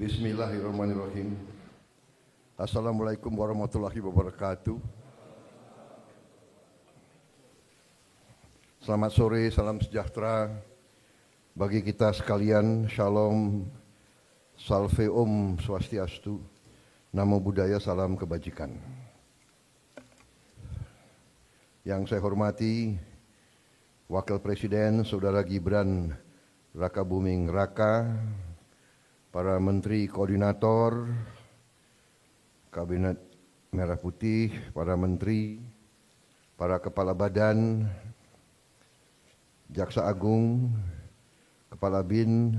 Bismillahirrahmanirrahim. Assalamualaikum warahmatullahi wabarakatuh. Selamat sore, salam sejahtera bagi kita sekalian. Shalom, salve om swastiastu, namo buddhaya, salam kebajikan. Yang saya hormati Wakil Presiden Saudara Gibran Rakabuming Raka, para Menteri Koordinator Kabinet Merah Putih, para Menteri, para Kepala Badan, Jaksa Agung, Kepala BIN,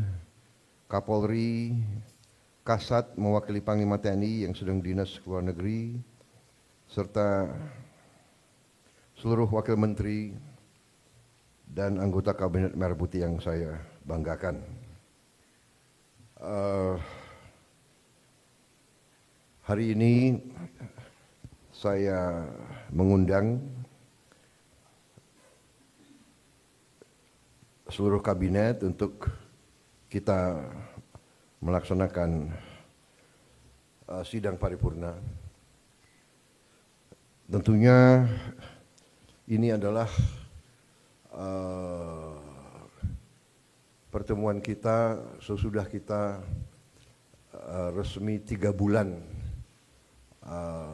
Kapolri, Kasat mewakili Panglima TNI yang sedang dinas ke luar negeri, serta seluruh Wakil Menteri dan anggota Kabinet Merah Putih yang saya banggakan. Hari ini saya mengundang seluruh kabinet untuk kita melaksanakan sidang paripurna. Tentunya ini adalah pertemuan kita sesudah kita resmi 3 bulan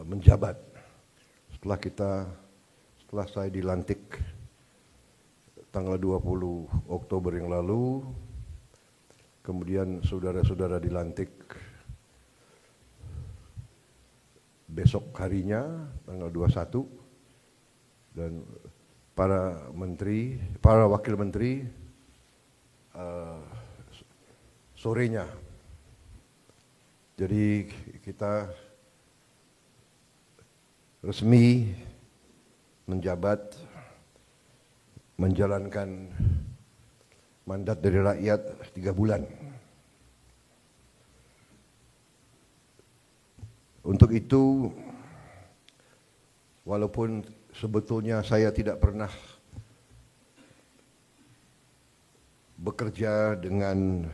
menjabat. Setelah saya dilantik tanggal 20 Oktober yang lalu, kemudian saudara-saudara dilantik besok harinya tanggal 21, dan para wakil menteri sorenya. Jadi kita resmi menjabat, menjalankan mandat dari rakyat 3 bulan. Untuk itu, walaupun sebetulnya saya tidak pernah bekerja dengan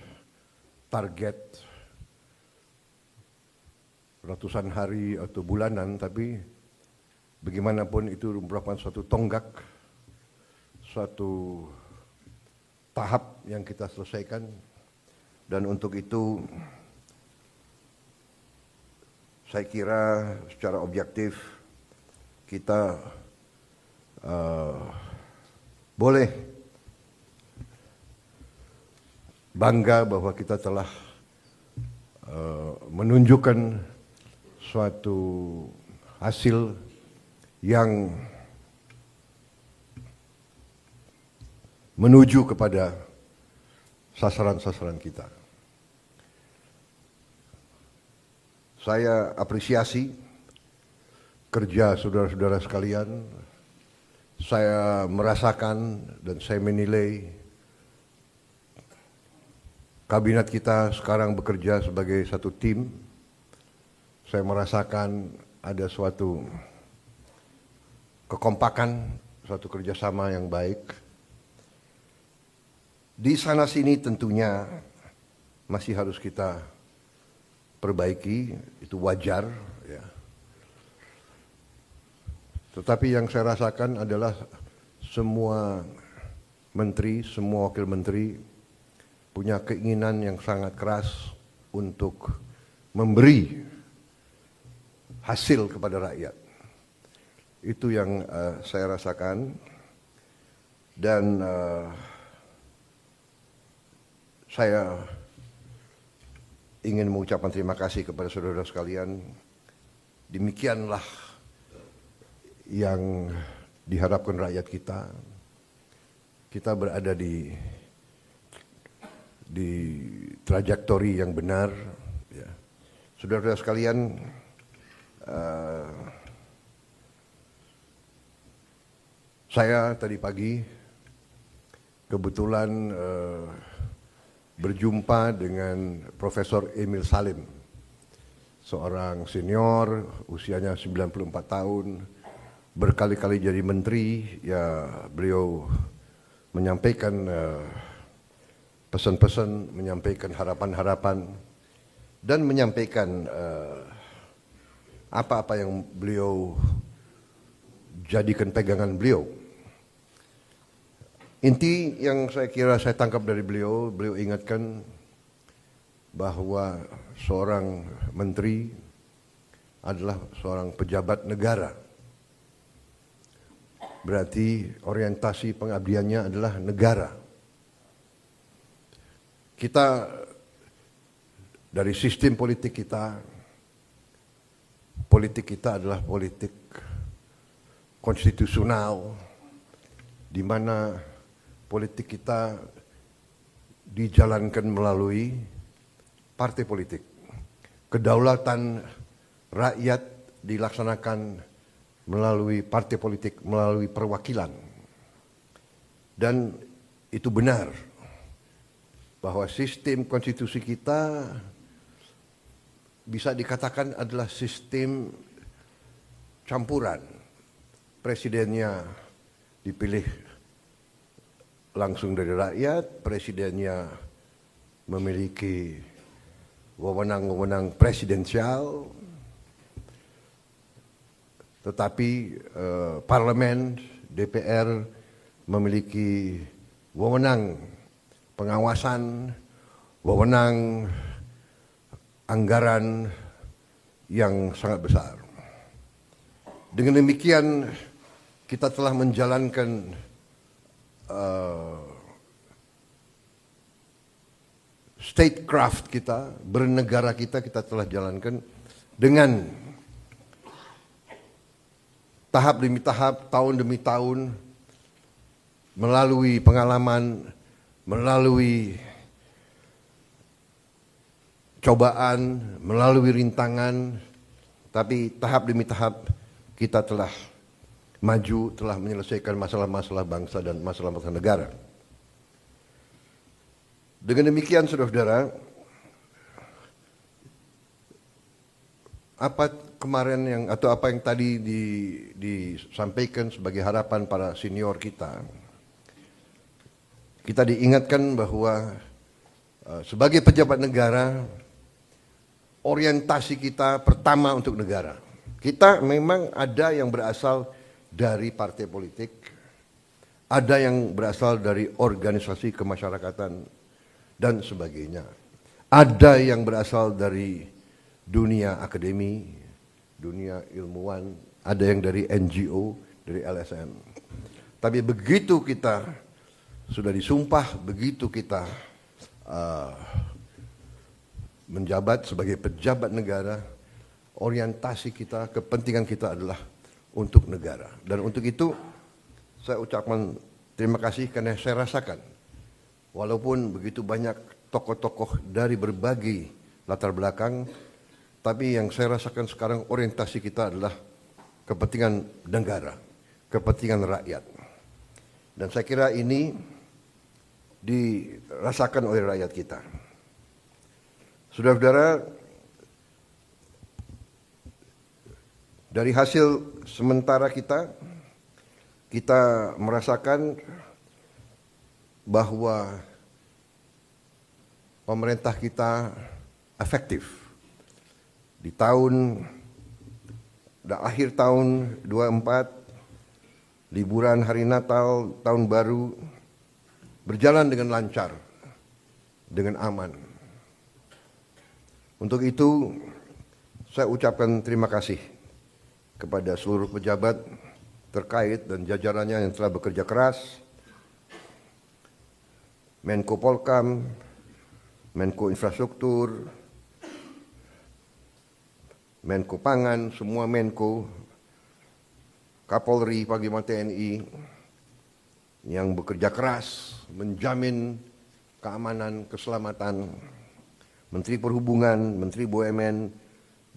target ratusan hari atau bulanan, tapi bagaimanapun itu merupakan suatu tonggak, suatu tahap yang kita selesaikan. Dan untuk itu saya kira secara objektif kita boleh bangga bahwa kita telah menunjukkan suatu hasil yang menuju kepada sasaran-sasaran kita. Saya apresiasi kerja saudara-saudara sekalian. Saya merasakan dan saya menilai kabinet kita sekarang bekerja sebagai satu tim. Saya merasakan ada suatu kekompakan, suatu kerjasama yang baik. Di sana sini tentunya masih harus kita perbaiki, itu wajar, ya. Tetapi yang saya rasakan adalah semua menteri, semua wakil menteri punya keinginan yang sangat keras untuk memberi hasil kepada rakyat. Itu yang saya rasakan, dan saya ingin mengucapkan terima kasih kepada saudara sekalian. Demikianlah yang diharapkan rakyat kita. Kita berada di trajektori yang benar, ya. Saudara-saudara sekalian, saya tadi pagi kebetulan berjumpa dengan Profesor Emil Salim, seorang senior, usianya 94 tahun, berkali-kali jadi menteri. Ya, beliau menyampaikan pesan-pesan, menyampaikan harapan-harapan dan menyampaikan apa-apa yang beliau jadikan pegangan beliau. Inti yang saya kira saya tangkap dari beliau ingatkan bahwa seorang menteri adalah seorang pejabat negara. Berarti orientasi pengabdiannya adalah negara. Kita dari sistem politik kita adalah politik konstitusional, di mana politik kita dijalankan melalui partai politik. Kedaulatan rakyat dilaksanakan melalui partai politik, melalui perwakilan. Dan itu benar bahwa sistem konstitusi kita bisa dikatakan adalah sistem campuran. Presidennya dipilih langsung dari rakyat, presidennya memiliki wewenang-wewenang presidensial, tetapi parlemen, DPR memiliki wewenang pengawasan, wewenang anggaran yang sangat besar. Dengan demikian kita telah menjalankan statecraft kita, bernegara kita telah jalankan dengan tahap demi tahap, tahun demi tahun, melalui pengalaman, melalui cobaan, melalui rintangan, tapi tahap demi tahap kita telah maju, telah menyelesaikan masalah-masalah bangsa dan masalah-masalah negara. Dengan demikian, saudara-saudara, apa yang tadi disampaikan sebagai harapan para senior kita diingatkan bahwa sebagai pejabat negara, orientasi kita pertama untuk negara. Kita memang ada yang berasal dari partai politik, ada yang berasal dari organisasi kemasyarakatan dan sebagainya. Ada yang berasal dari dunia akademi, dunia ilmuwan, ada yang dari NGO, dari LSM. Tapi begitu kita sudah disumpah, begitu kita menjabat sebagai pejabat negara, orientasi kita, kepentingan kita adalah untuk negara. Dan untuk itu saya ucapkan terima kasih karena saya rasakan walaupun begitu banyak tokoh-tokoh dari berbagai latar belakang, tapi yang saya rasakan sekarang orientasi kita adalah kepentingan negara, kepentingan rakyat. Dan saya kira ini dirasakan oleh rakyat kita. Saudara-saudara, dari hasil sementara kita merasakan bahwa pemerintah kita efektif. Di akhir tahun 24, liburan hari Natal, tahun baru, berjalan dengan lancar, dengan aman. Untuk itu, saya ucapkan terima kasih kepada seluruh pejabat terkait dan jajarannya yang telah bekerja keras, Menko Polkam, Menko Infrastruktur, Menko Pangan, semua Menko, Kapolri, Panglima TNI, yang bekerja keras menjamin keamanan, keselamatan, Menteri Perhubungan, Menteri BUMN,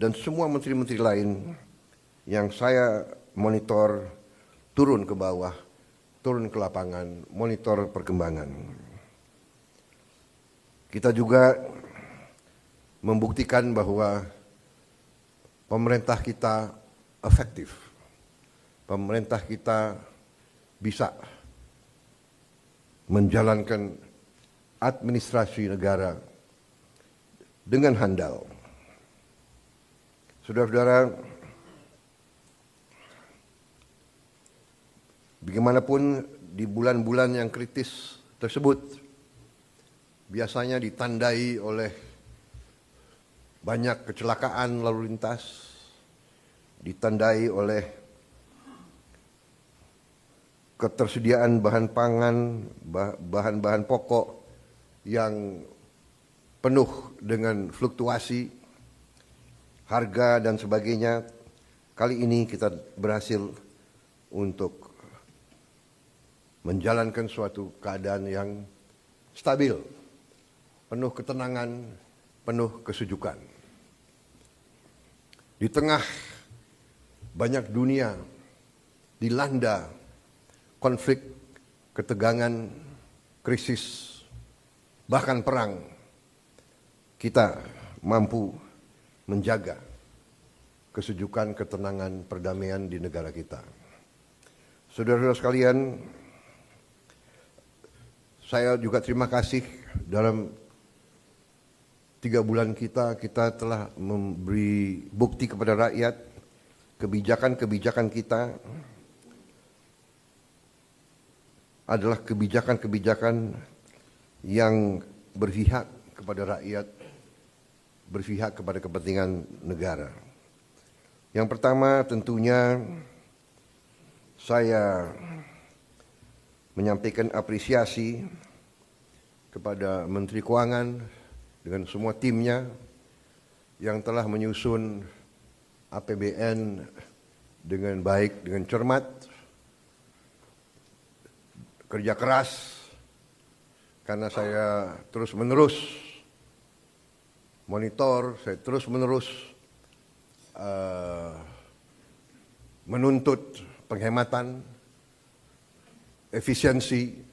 dan semua menteri-menteri lain yang saya monitor turun ke bawah, turun ke lapangan, monitor perkembangan. Kita juga membuktikan bahwa pemerintah kita efektif. Pemerintah kita bisa menjalankan administrasi negara dengan handal. Saudara-saudara, bagaimanapun di bulan-bulan yang kritis tersebut biasanya ditandai oleh banyak kecelakaan lalu lintas, ditandai oleh ketersediaan bahan pangan, bahan-bahan pokok yang penuh dengan fluktuasi harga dan sebagainya. Kali ini kita berhasil untuk menjalankan suatu keadaan yang stabil, penuh ketenangan, penuh kesejukan. Di tengah banyak dunia dilanda konflik, ketegangan, krisis, bahkan perang, kita mampu menjaga kesejukan, ketenangan, perdamaian di negara kita. Saudara-saudara sekalian, saya juga terima kasih dalam 3 bulan kita telah memberi bukti kepada rakyat kebijakan-kebijakan kita adalah kebijakan-kebijakan yang berpihak kepada rakyat, berpihak kepada kepentingan negara. Yang pertama tentunya saya menyampaikan apresiasi kepada Menteri Keuangan dengan semua timnya yang telah menyusun APBN dengan baik, dengan cermat, kerja keras, karena saya terus-menerus monitor, saya terus-menerus menuntut penghematan, efisiensi.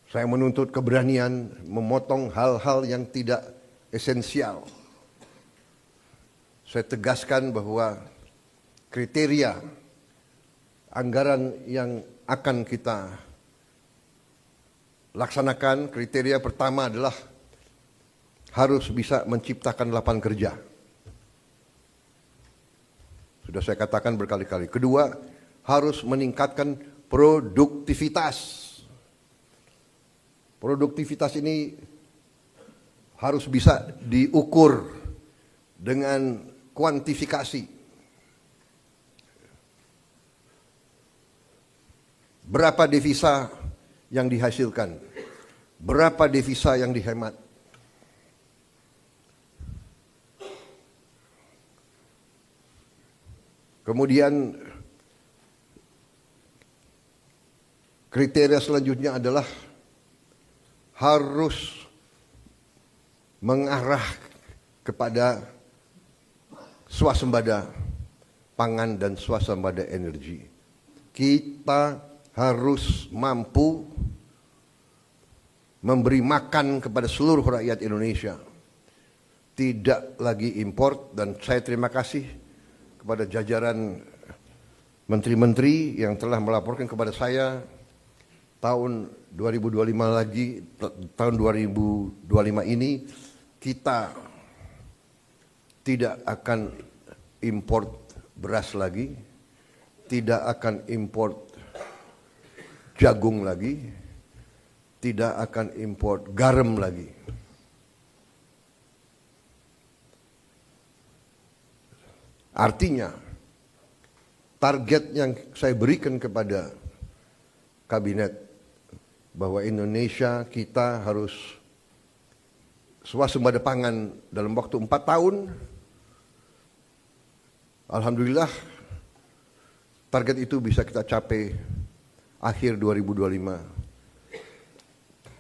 Saya menuntut keberanian memotong hal-hal yang tidak esensial. Saya tegaskan bahwa kriteria anggaran yang akan kita laksanakan, kriteria pertama adalah harus bisa menciptakan lapangan kerja. Sudah saya katakan berkali-kali. Kedua, harus meningkatkan produktivitas. Produktivitas ini harus bisa diukur dengan kuantifikasi. Berapa devisa yang dihasilkan? Berapa devisa yang dihemat? Kemudian kriteria selanjutnya adalah harus mengarah kepada swasembada pangan dan swasembada energi. Kita harus mampu memberi makan kepada seluruh rakyat Indonesia. Tidak lagi import, dan saya terima kasih kepada jajaran menteri-menteri yang telah melaporkan kepada saya tahun 2025 lagi, tahun 2025 ini kita tidak akan import beras lagi, tidak akan import jagung lagi, tidak akan import garam lagi. Artinya, target yang saya berikan kepada kabinet bahwa Indonesia kita harus swasembada pangan dalam waktu 4 tahun. Alhamdulillah, target itu bisa kita capai akhir 2025,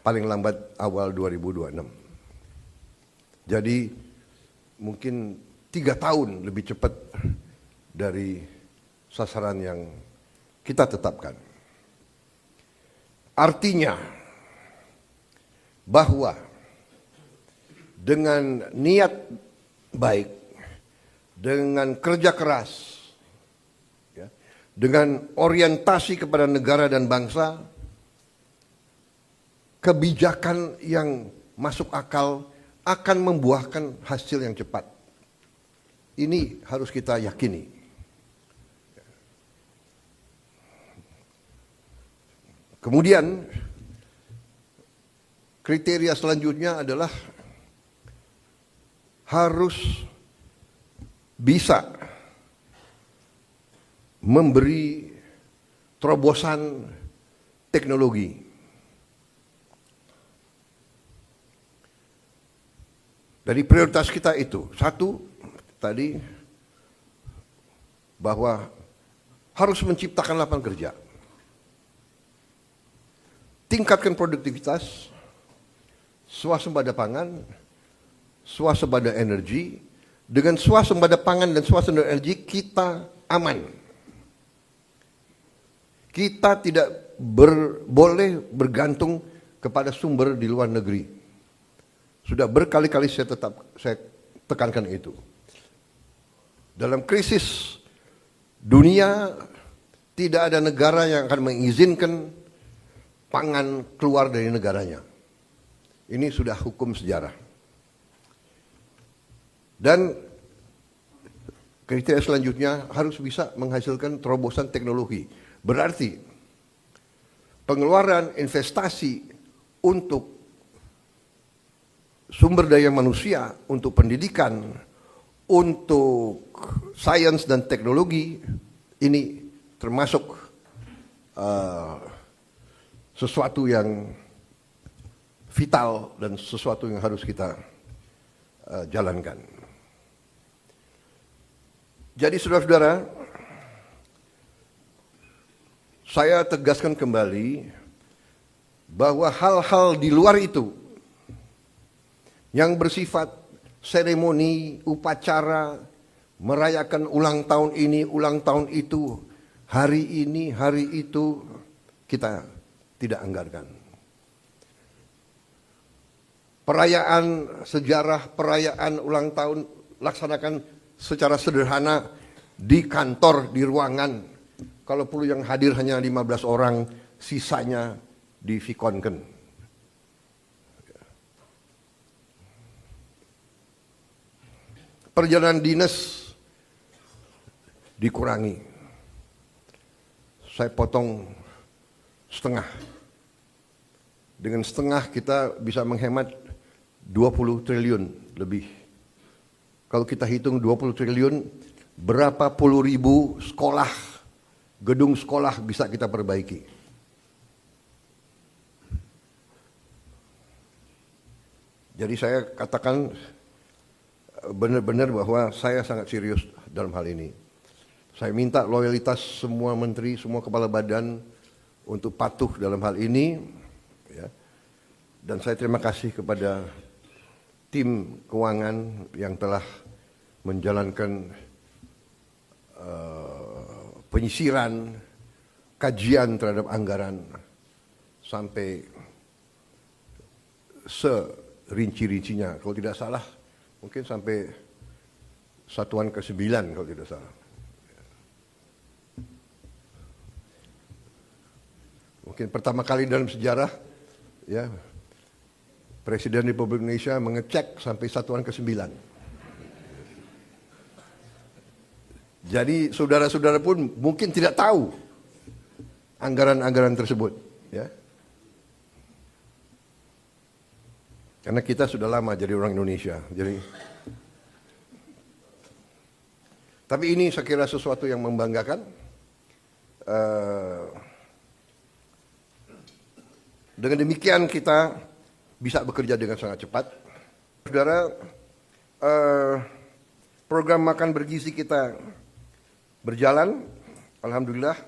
paling lambat awal 2026. Jadi mungkin 3 tahun lebih cepat dari sasaran yang kita tetapkan. Artinya bahwa dengan niat baik, dengan kerja keras, ya, dengan orientasi kepada negara dan bangsa, kebijakan yang masuk akal akan membuahkan hasil yang cepat. Ini harus kita yakini. Kemudian kriteria selanjutnya adalah harus bisa memberi terobosan teknologi. Dari prioritas kita itu, satu tadi bahwa harus menciptakan lapangan kerja, tingkatkan produktivitas, swasembada pangan, swasembada energi. Dengan swasembada pangan dan swasembada energi kita aman. Kita tidak boleh bergantung kepada sumber di luar negeri. Sudah berkali-kali saya tekankan itu. Dalam krisis dunia tidak ada negara yang akan mengizinkan pangan keluar dari negaranya. Ini sudah hukum sejarah. Dan kriteria selanjutnya harus bisa menghasilkan terobosan teknologi. Berarti pengeluaran investasi untuk sumber daya manusia, untuk pendidikan, untuk sains dan teknologi, ini termasuk sesuatu yang vital dan sesuatu yang harus kita jalankan. Jadi saudara-saudara, saya tegaskan kembali bahwa hal-hal di luar itu yang bersifat seremoni, upacara, merayakan ulang tahun ini, ulang tahun itu, hari ini, hari itu, kita tidak anggarkan. Perayaan sejarah, perayaan ulang tahun, laksanakan secara sederhana di kantor, di ruangan. Kalau perlu yang hadir hanya 15 orang, sisanya divikonkan. Perjalanan dinas dikurangi. Saya potong setengah. Dengan setengah kita bisa menghemat 20 triliun lebih. Kalau kita hitung 20 triliun, berapa puluh ribu sekolah, gedung sekolah bisa kita perbaiki. Jadi saya katakan benar-benar bahwa saya sangat serius dalam hal ini. Saya minta loyalitas semua menteri, semua kepala badan untuk patuh dalam hal ini. Ya. Dan saya terima kasih kepada tim keuangan yang telah menjalankan penyisiran, kajian terhadap anggaran sampai serinci-rincinya. Kalau tidak salah, mungkin sampai satuan ke-9 kalau tidak salah. Mungkin pertama kali dalam sejarah, ya, Presiden Republik Indonesia mengecek sampai satuan ke-9. Jadi saudara-saudara pun mungkin tidak tahu anggaran-anggaran tersebut, ya. Karena kita sudah lama jadi orang Indonesia. Tapi ini saya kira sesuatu yang membanggakan. Dengan demikian kita bisa bekerja dengan sangat cepat. Saudara, program makan bergizi kita berjalan. Alhamdulillah,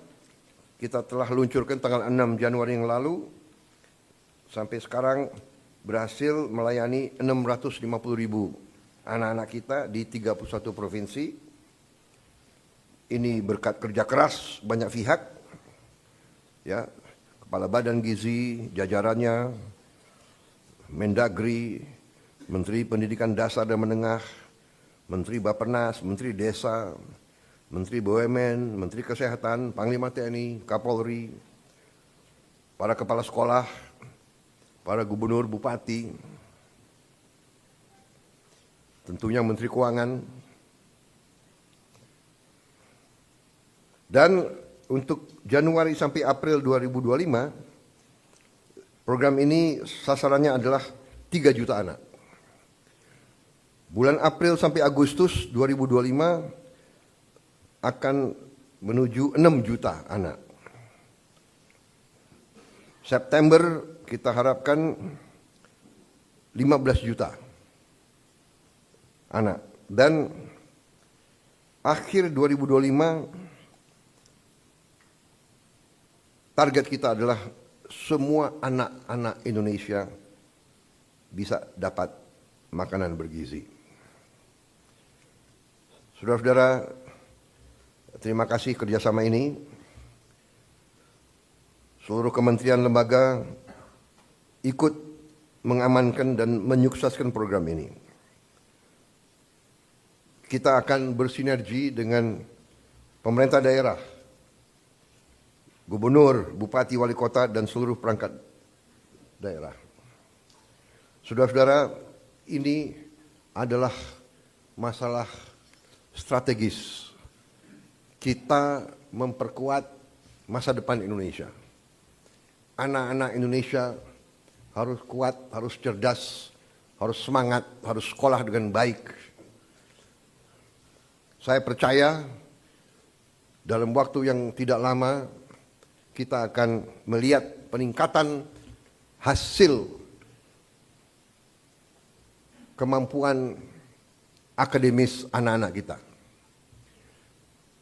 kita telah luncurkan tanggal 6 Januari yang lalu. Sampai sekarang berhasil melayani 650.000 anak-anak kita di 31 provinsi. Ini berkat kerja keras banyak pihak, ya, Kepala Badan Gizi, jajarannya, Mendagri, Menteri Pendidikan Dasar dan Menengah, Menteri Bappenas, Menteri Desa, Menteri BUMN, Menteri Kesehatan, Panglima TNI, Kapolri, para kepala sekolah, para gubernur, bupati, tentunya Menteri Keuangan, dan untuk Januari sampai April 2025, program ini sasarannya adalah 3 juta anak. Bulan April sampai Agustus 2025 akan menuju 6 juta anak. September kita harapkan 15 juta anak. Dan akhir 2025 target kita adalah semua anak-anak Indonesia bisa dapat makanan bergizi. Saudara-saudara, terima kasih kerjasama ini. Seluruh kementerian lembaga ikut mengamankan dan menyukseskan program ini. Kita akan bersinergi dengan pemerintah daerah, gubernur, bupati, wali kota, dan seluruh perangkat daerah. Saudara-saudara, ini adalah masalah strategis. Kita memperkuat masa depan Indonesia. Anak-anak Indonesia harus kuat, harus cerdas, harus semangat, harus sekolah dengan baik. Saya percaya dalam waktu yang tidak lama kita akan melihat peningkatan hasil kemampuan akademis anak-anak kita.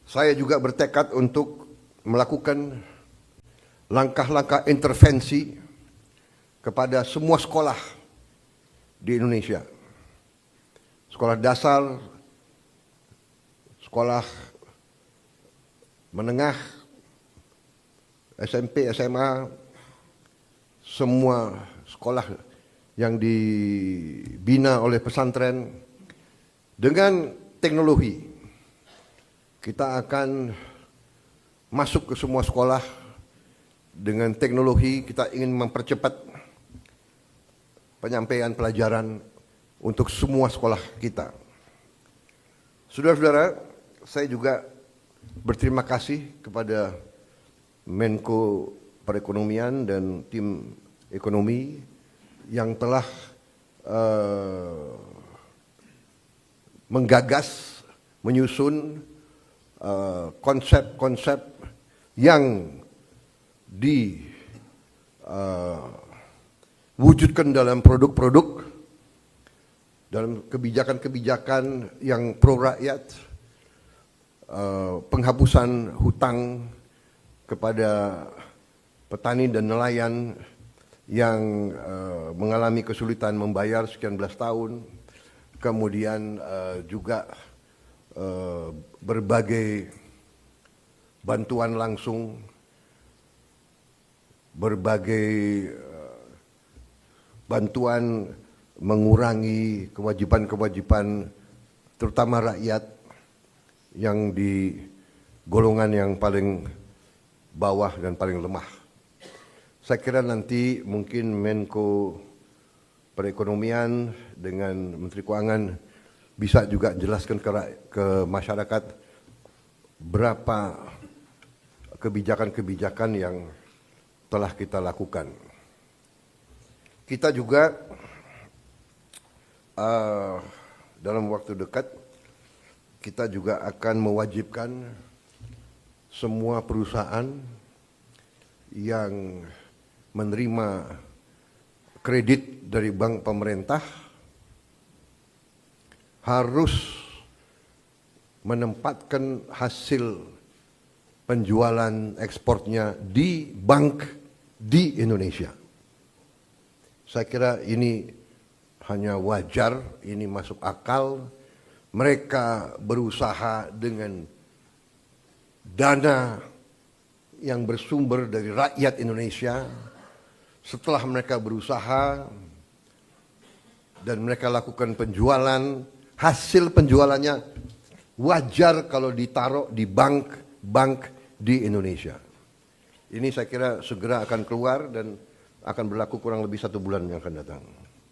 Saya juga bertekad untuk melakukan langkah-langkah intervensi kepada semua sekolah di Indonesia. Sekolah dasar, sekolah menengah, SMP, SMA, semua sekolah yang dibina oleh pesantren dengan teknologi. Kita akan masuk ke semua sekolah dengan teknologi. Kita ingin mempercepat penyampaian pelajaran untuk semua sekolah kita. Saudara-saudara, saya juga berterima kasih kepada Menko Perekonomian dan tim ekonomi yang telah menggagas, menyusun konsep-konsep yang diwujudkan dalam produk-produk, dalam kebijakan-kebijakan yang pro rakyat, penghapusan hutang kepada petani dan nelayan yang mengalami kesulitan membayar sekian belas tahun, kemudian juga berbagai bantuan langsung, berbagai bantuan mengurangi kewajiban-kewajiban terutama rakyat yang di golongan yang paling bawah dan paling lemah. Saya kira nanti mungkin Menko Perekonomian dengan Menteri Keuangan bisa juga jelaskan ke masyarakat berapa kebijakan-kebijakan yang telah kita lakukan. Kita juga dalam waktu dekat kita juga akan mewajibkan semua perusahaan yang menerima kredit dari bank pemerintah harus menempatkan hasil penjualan ekspornya di bank di Indonesia. Saya kira ini hanya wajar, ini masuk akal. Mereka berusaha dengan dana yang bersumber dari rakyat Indonesia. Setelah mereka berusaha dan mereka lakukan penjualan, hasil penjualannya wajar kalau ditaruh di bank di Indonesia. Ini saya kira segera akan keluar dan akan berlaku kurang lebih 1 bulan yang akan datang.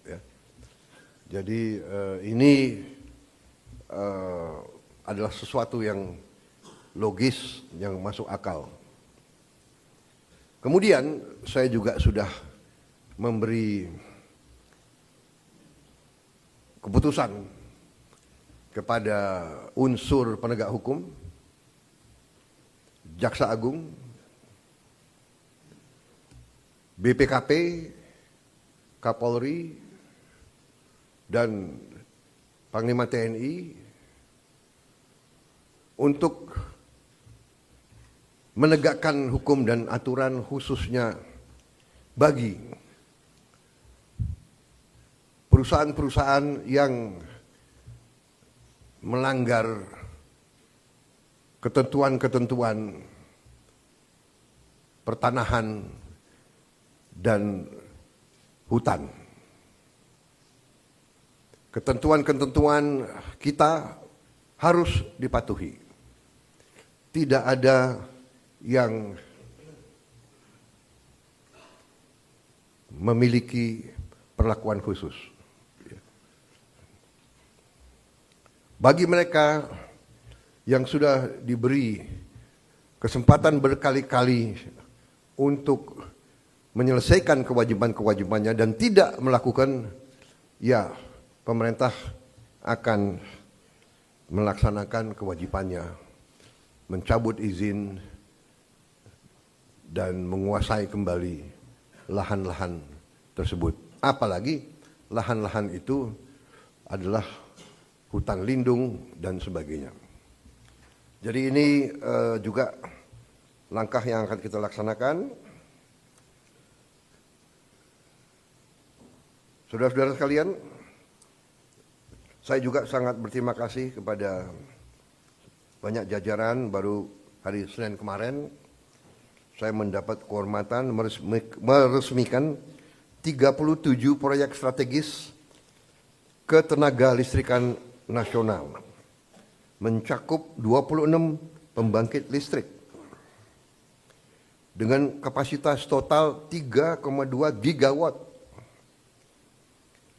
Ya. Jadi ini adalah sesuatu yang logis, yang masuk akal. Kemudian saya juga sudah memberi keputusan kepada unsur penegak hukum, Jaksa Agung, BPKP, Kapolri, dan Panglima TNI untuk menegakkan hukum dan aturan khususnya bagi perusahaan-perusahaan yang melanggar ketentuan-ketentuan pertanahan dan hutan. Ketentuan-ketentuan kita harus dipatuhi. Tidak ada yang memiliki perlakuan khusus. Bagi mereka yang sudah diberi kesempatan berkali-kali untuk menyelesaikan kewajiban-kewajibannya dan tidak melakukan, ya pemerintah akan melaksanakan kewajibannya, mencabut izin dan menguasai kembali lahan-lahan tersebut. Apalagi lahan-lahan itu adalah hutan lindung dan sebagainya. Jadi ini juga langkah yang akan kita laksanakan. Saudara-saudara sekalian, saya juga sangat berterima kasih kepada banyak jajaran. Baru hari Senin kemarin saya mendapat kehormatan meresmikan 37 proyek strategis ketenaga listrikan nasional, mencakup 26 pembangkit listrik dengan kapasitas total 3,2 gigawatt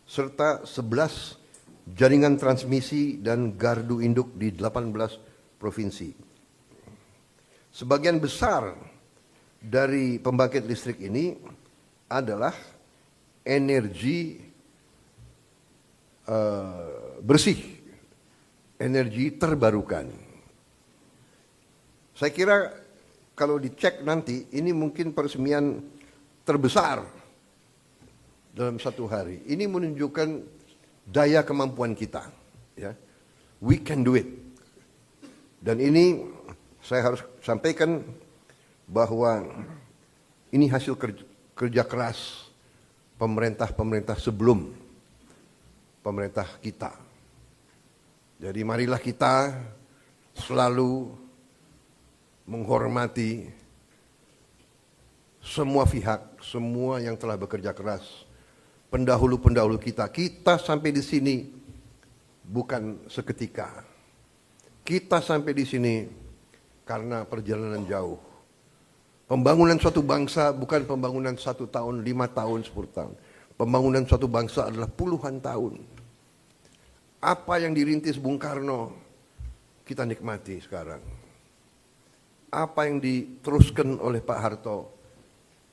serta 11 jaringan transmisi dan gardu induk di 18 provinsi. Sebagian besar dari pembangkit listrik ini adalah energi bersih, energi terbarukan. Saya kira kalau dicek nanti, ini mungkin peresmian terbesar dalam satu hari. Ini menunjukkan daya kemampuan kita. Ya. We can do it. Dan ini saya harus sampaikan bahwa ini hasil kerja keras pemerintah-pemerintah sebelum pemerintah kita. Jadi marilah kita selalu menghormati semua pihak, semua yang telah bekerja keras, pendahulu-pendahulu kita. Kita sampai di sini bukan seketika. Kita sampai di sini karena perjalanan jauh. Pembangunan suatu bangsa bukan pembangunan 1 tahun, 5 tahun, 10 tahun. Pembangunan suatu bangsa adalah puluhan tahun. Apa yang dirintis Bung Karno, kita nikmati sekarang. Apa yang diteruskan oleh Pak Harto,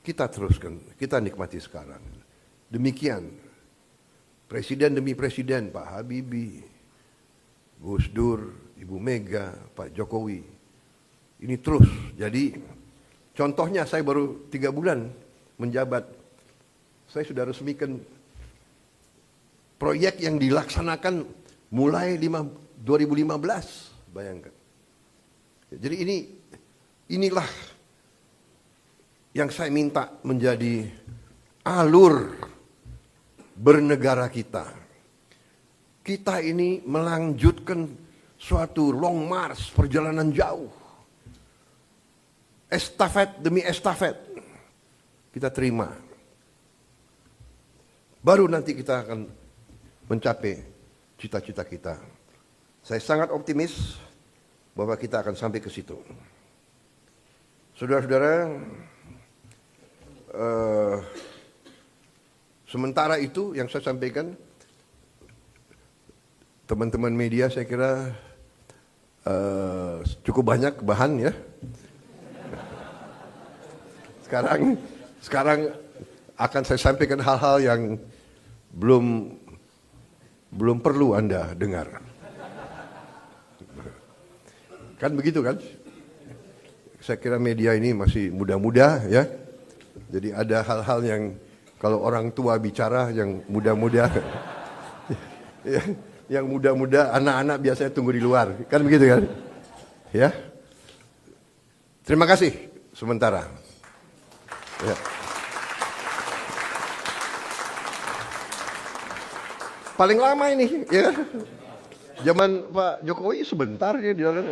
kita teruskan, kita nikmati sekarang. Demikian, presiden demi presiden, Pak Habibie, Gus Dur, Ibu Mega, Pak Jokowi, ini terus. Jadi, contohnya saya baru 3 bulan menjabat, saya sudah resmikan proyek yang dilaksanakan mulai 2015, bayangkan. Jadi inilah yang saya minta menjadi alur bernegara kita. Kita ini melanjutkan suatu long march, perjalanan jauh. Estafet demi estafet kita terima. Baru nanti kita akan mencapai cita-cita kita. Saya sangat optimis bahwa kita akan sampai ke situ. Saudara-saudara, sementara itu yang saya sampaikan, teman-teman media saya kira cukup banyak bahan ya. Sekarang akan saya sampaikan hal-hal yang belum perlu Anda dengar. Kan begitu kan? Saya kira media ini masih muda-muda ya. Jadi ada hal-hal yang kalau orang tua bicara yang muda-muda ya, yang muda-muda anak-anak biasanya tunggu di luar. Kan begitu kan? Ya. Terima kasih sementara. Ya. Paling lama ini ya. Zaman Pak Jokowi sebentar ya dia kan.